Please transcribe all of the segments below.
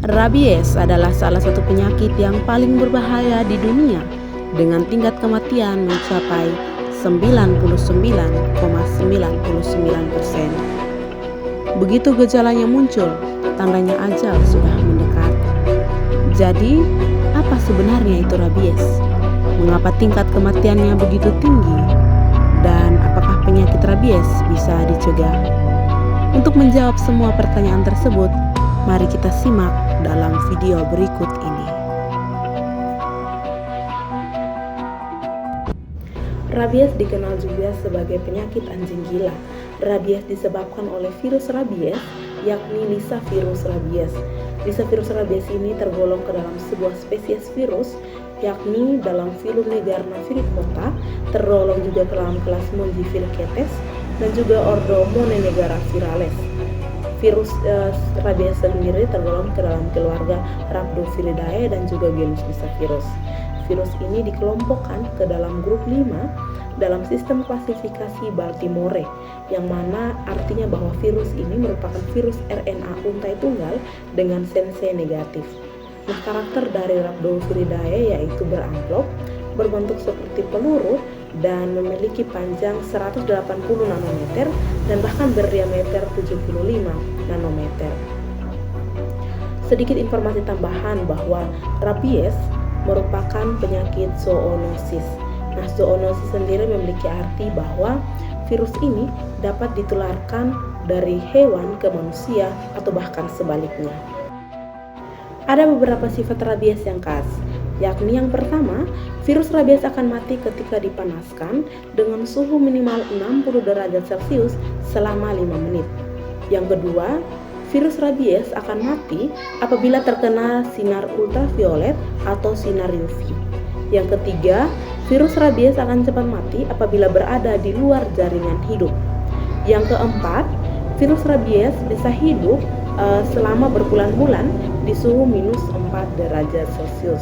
Rabies adalah salah satu penyakit yang paling berbahaya di dunia dengan tingkat kematian mencapai 99,99%. Begitu gejalanya muncul, tandanya ajal sudah mendekat. Jadi, apa sebenarnya itu rabies? Mengapa tingkat kematiannya begitu tinggi? Dan apakah penyakit rabies bisa dicegah? Untuk menjawab semua pertanyaan tersebut, mari kita simak dalam video berikut ini. Rabies dikenal juga sebagai penyakit anjing gila. Rabies disebabkan oleh virus rabies, yakni Lissa virus rabies. Lissa virus rabies ini tergolong ke dalam sebuah spesies virus, yakni dalam filum Negarna viricota, tergolong juga ke dalam kelas Mongifilcetes, dan juga ordo Mononegara virales. Virus rabies sendiri tergolong ke dalam keluarga Rhabdoviridae dan juga genus Lissa virus. Virus ini dikelompokkan ke dalam grup 5 dalam sistem klasifikasi Baltimore, yang mana artinya bahwa virus ini merupakan virus RNA untai tunggal dengan sense negatif. Nah, karakter dari Rhabdoviridae yaitu beramplop, berbentuk seperti peluru, dan memiliki panjang 180 nanometer dan bahkan berdiameter 75 nanometer. Sedikit informasi tambahan bahwa rabies merupakan penyakit zoonosis. Nah, zoonosis sendiri memiliki arti bahwa virus ini dapat ditularkan dari hewan ke manusia atau bahkan sebaliknya. Ada beberapa sifat rabies yang khas, yakni yang pertama, virus rabies akan mati ketika dipanaskan dengan suhu minimal 60 derajat Celcius selama 5 menit. Yang kedua, virus rabies akan mati apabila terkena sinar ultraviolet atau sinar UV. Yang ketiga, virus rabies akan cepat mati apabila berada di luar jaringan hidup. Yang keempat, virus rabies bisa hidup selama berbulan-bulan di suhu minus 4 derajat Celcius.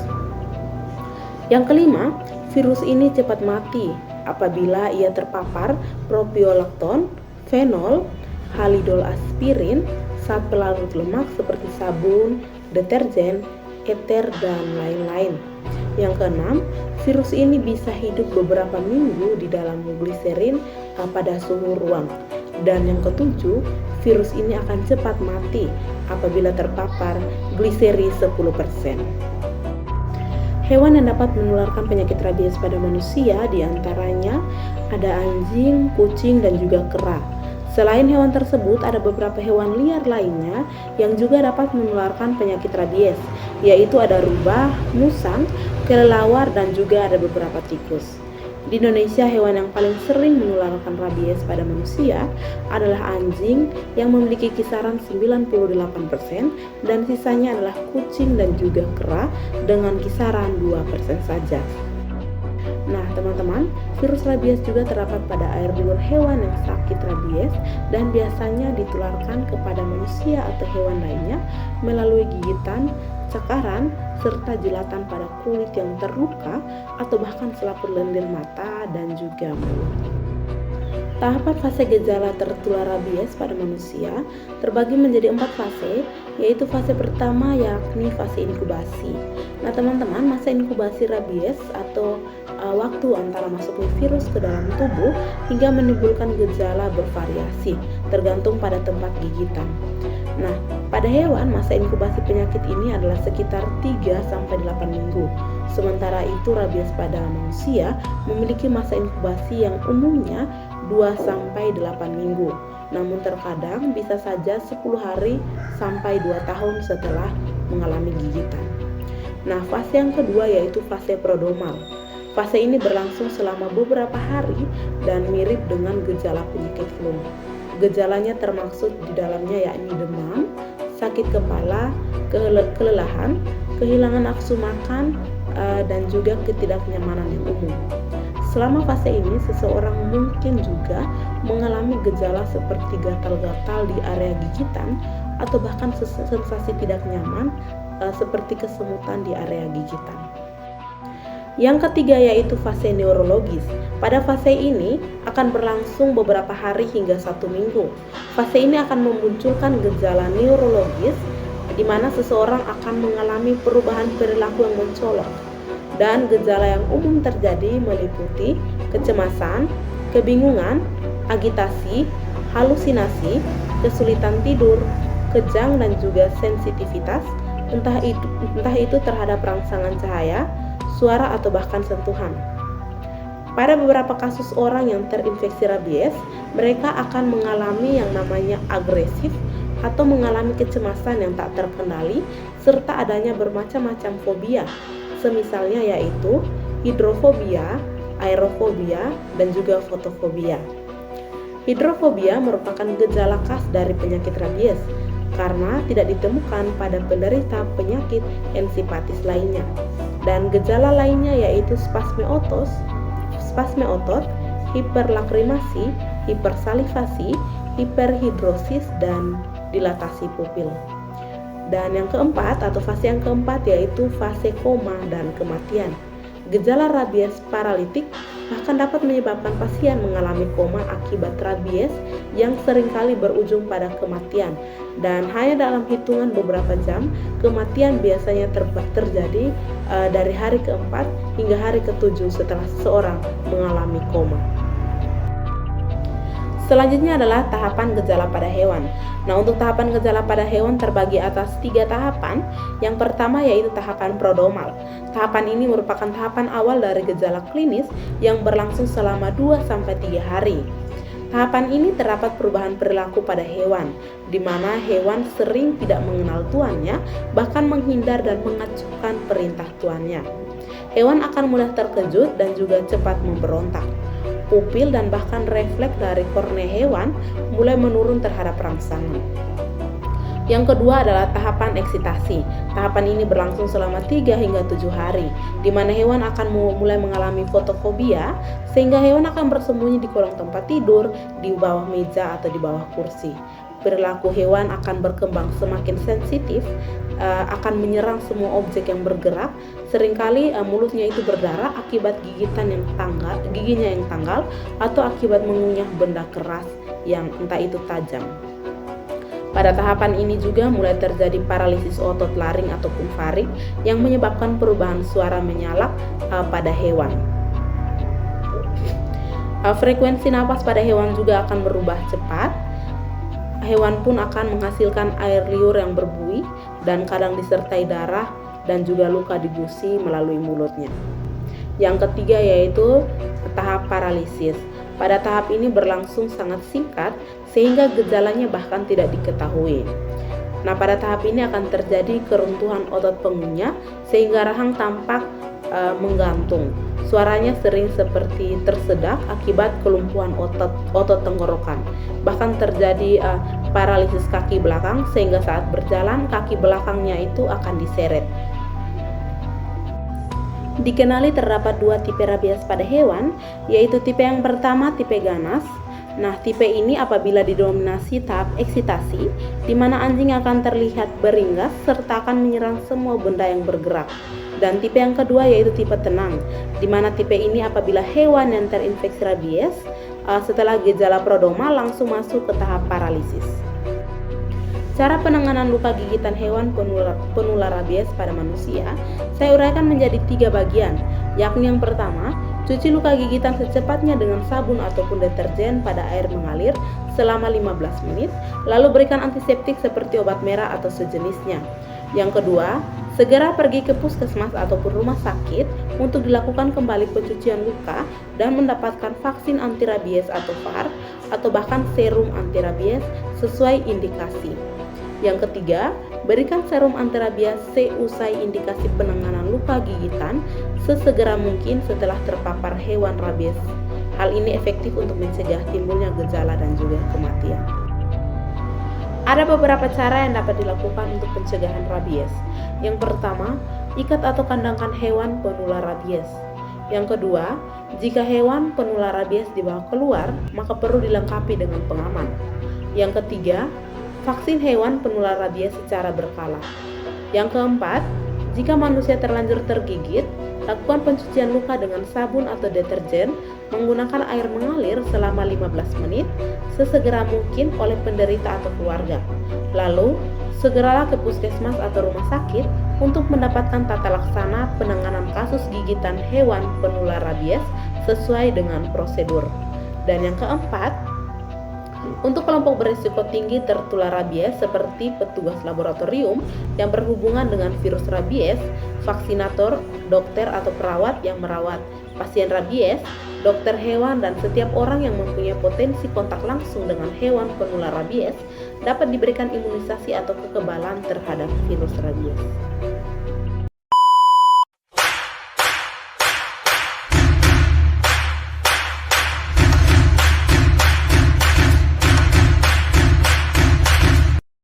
Yang kelima, virus ini cepat mati apabila ia terpapar propiolakton, fenol, halidol aspirin, zat pelarut lemak seperti sabun, deterjen, eter, dan lain-lain. Yang keenam, virus ini bisa hidup beberapa minggu di dalam gliserin pada suhu ruang. Dan yang ketujuh, virus ini akan cepat mati apabila terpapar gliseri 10%. Hewan yang dapat menularkan penyakit rabies pada manusia diantaranya ada anjing, kucing, dan juga kera. Selain hewan tersebut, ada beberapa hewan liar lainnya yang juga dapat menularkan penyakit rabies, yaitu ada rubah, musang, kelelawar, dan juga ada beberapa tikus. Di Indonesia, hewan yang paling sering menularkan rabies pada manusia adalah anjing yang memiliki kisaran 98% dan sisanya adalah kucing dan juga kera dengan kisaran 2% saja. Nah, teman-teman, virus rabies juga terdapat pada air liur hewan yang sakit rabies dan biasanya ditularkan kepada manusia atau hewan lainnya melalui gigitan, cakaran, serta jilatan pada kulit yang terluka atau bahkan selaput lendir mata dan juga mulut. Tahapan fase gejala tertular rabies pada manusia terbagi menjadi 4 fase, yaitu fase pertama yakni fase inkubasi. Nah, teman-teman, masa inkubasi rabies atau waktu antara masuknya virus ke dalam tubuh hingga menimbulkan gejala bervariasi tergantung pada tempat gigitan. Nah, pada hewan masa inkubasi penyakit ini adalah sekitar 3-8 minggu. Sementara itu rabies pada manusia memiliki masa inkubasi yang umumnya 2-8 minggu. Namun terkadang bisa saja 10 hari sampai 2 tahun setelah mengalami gigitan. Nah, fase yang kedua yaitu fase prodromal. Fase ini berlangsung selama beberapa hari dan mirip dengan gejala penyakit flu. Gejalanya termaksud di dalamnya yakni demam, sakit kepala, kelelahan, kehilangan nafsu makan, dan juga ketidaknyamanan yang umum. Selama fase ini, seseorang mungkin juga mengalami gejala seperti gatal-gatal di area gigitan atau bahkan sensasi tidak nyaman seperti kesemutan di area gigitan. Yang ketiga yaitu fase neurologis. Pada fase ini akan berlangsung beberapa hari hingga 1 minggu. Fase ini akan memunculkan gejala neurologis di mana seseorang akan mengalami perubahan perilaku yang mencolok. Dan gejala yang umum terjadi meliputi kecemasan, kebingungan, agitasi, halusinasi, kesulitan tidur, kejang dan juga sensitivitas, entah itu terhadap rangsangan cahaya, suara atau bahkan sentuhan. Pada beberapa kasus orang yang terinfeksi rabies, mereka akan mengalami yang namanya agresif atau mengalami kecemasan yang tak terkendali serta adanya bermacam-macam fobia, semisalnya yaitu hidrofobia, aerofobia, dan juga fotofobia. Hidrofobia merupakan gejala khas dari penyakit rabies karena tidak ditemukan pada penderita penyakit ensipatis lainnya. Dan gejala lainnya yaitu spasme otot, hiperlakrimasi, hipersalivasi, hiperhidrosis, dan dilatasi pupil. Dan yang keempat atau fase yang keempat yaitu fase koma dan kematian. Gejala rabies paralitik bahkan dapat menyebabkan pasien mengalami koma akibat rabies yang seringkali berujung pada kematian. Dan hanya dalam hitungan beberapa jam, kematian biasanya terjadi dari hari keempat hingga hari ketujuh setelah seseorang mengalami koma. Selanjutnya adalah tahapan gejala pada hewan. Nah, untuk tahapan gejala pada hewan terbagi atas 3 tahapan. Yang pertama yaitu tahapan prodromal. Tahapan ini merupakan tahapan awal dari gejala klinis yang berlangsung selama 2-3 hari. Tahapan ini terdapat perubahan perilaku pada hewan, di mana hewan sering tidak mengenal tuannya, bahkan menghindar dan mengacuhkan perintah tuannya. Hewan akan mudah terkejut dan juga cepat memberontak. Pupil dan bahkan refleks dari kornea hewan mulai menurun terhadap rangsangan. Yang kedua adalah tahapan eksitasi. Tahapan ini berlangsung selama 3 hingga 7 hari, di mana hewan akan mulai mengalami fotofobia, sehingga hewan akan bersembunyi di kolong tempat tidur, di bawah meja atau di bawah kursi. Perilaku hewan akan berkembang semakin sensitif, akan menyerang semua objek yang bergerak. Seringkali mulutnya itu berdarah akibat giginya yang tanggal atau akibat mengunyah benda keras yang entah itu tajam. Pada tahapan ini juga mulai terjadi paralisis otot laring ataupun faring yang menyebabkan perubahan suara menyalak pada hewan. Frekuensi napas pada hewan juga akan berubah cepat. Hewan pun akan menghasilkan air liur yang berbuih dan kadang disertai darah dan juga luka di gusi melalui mulutnya. Yang ketiga yaitu tahap paralisis. Pada tahap ini berlangsung sangat singkat sehingga gejalanya bahkan tidak diketahui. Nah, pada tahap ini akan terjadi keruntuhan otot pengunyah sehingga rahang tampak menggantung. Suaranya sering seperti tersedak akibat kelumpuhan otot tenggorokan. Bahkan terjadi paralisis kaki belakang sehingga saat berjalan kaki belakangnya itu akan diseret. Dikenali terdapat 2 tipe rabies pada hewan, yaitu tipe yang pertama tipe ganas. Nah, tipe ini apabila didominasi tahap eksitasi, di mana anjing akan terlihat beringas serta akan menyerang semua benda yang bergerak. Dan tipe yang kedua yaitu tipe tenang, di mana tipe ini apabila hewan yang terinfeksi rabies setelah gejala prodromal langsung masuk ke tahap paralisis. Cara penanganan luka gigitan hewan penular rabies pada manusia saya uraikan menjadi 3 bagian, yakni yang pertama, cuci luka gigitan secepatnya dengan sabun ataupun deterjen pada air mengalir selama 15 menit, lalu berikan antiseptik seperti obat merah atau sejenisnya. Yang kedua, segera pergi ke puskesmas ataupun rumah sakit untuk dilakukan kembali pencucian luka dan mendapatkan vaksin anti rabies atau VAR atau bahkan serum anti rabies sesuai indikasi. Yang ketiga, berikan serum anti rabies seusai indikasi penanganan luka gigitan sesegera mungkin setelah terpapar hewan rabies. Hal ini efektif untuk mencegah timbulnya gejala dan juga kematian. Ada beberapa cara yang dapat dilakukan untuk pencegahan rabies. Yang pertama, ikat atau kandangkan hewan penular rabies. Yang kedua, jika hewan penular rabies dibawa keluar, maka perlu dilengkapi dengan pengaman. Yang ketiga, vaksin hewan penular rabies secara berkala. Yang keempat, jika manusia terlanjur tergigit, lakukan pencucian luka dengan sabun atau deterjen menggunakan air mengalir selama 15 menit sesegera mungkin oleh penderita atau keluarga. Lalu, segeralah ke puskesmas atau rumah sakit untuk mendapatkan tata laksana penanganan kasus gigitan hewan penular rabies sesuai dengan prosedur. Dan yang keempat, untuk kelompok berisiko tinggi tertular rabies seperti petugas laboratorium yang berhubungan dengan virus rabies, vaksinator, dokter atau perawat yang merawat pasien rabies, dokter hewan, dan setiap orang yang mempunyai potensi kontak langsung dengan hewan penular rabies dapat diberikan imunisasi atau kekebalan terhadap virus rabies.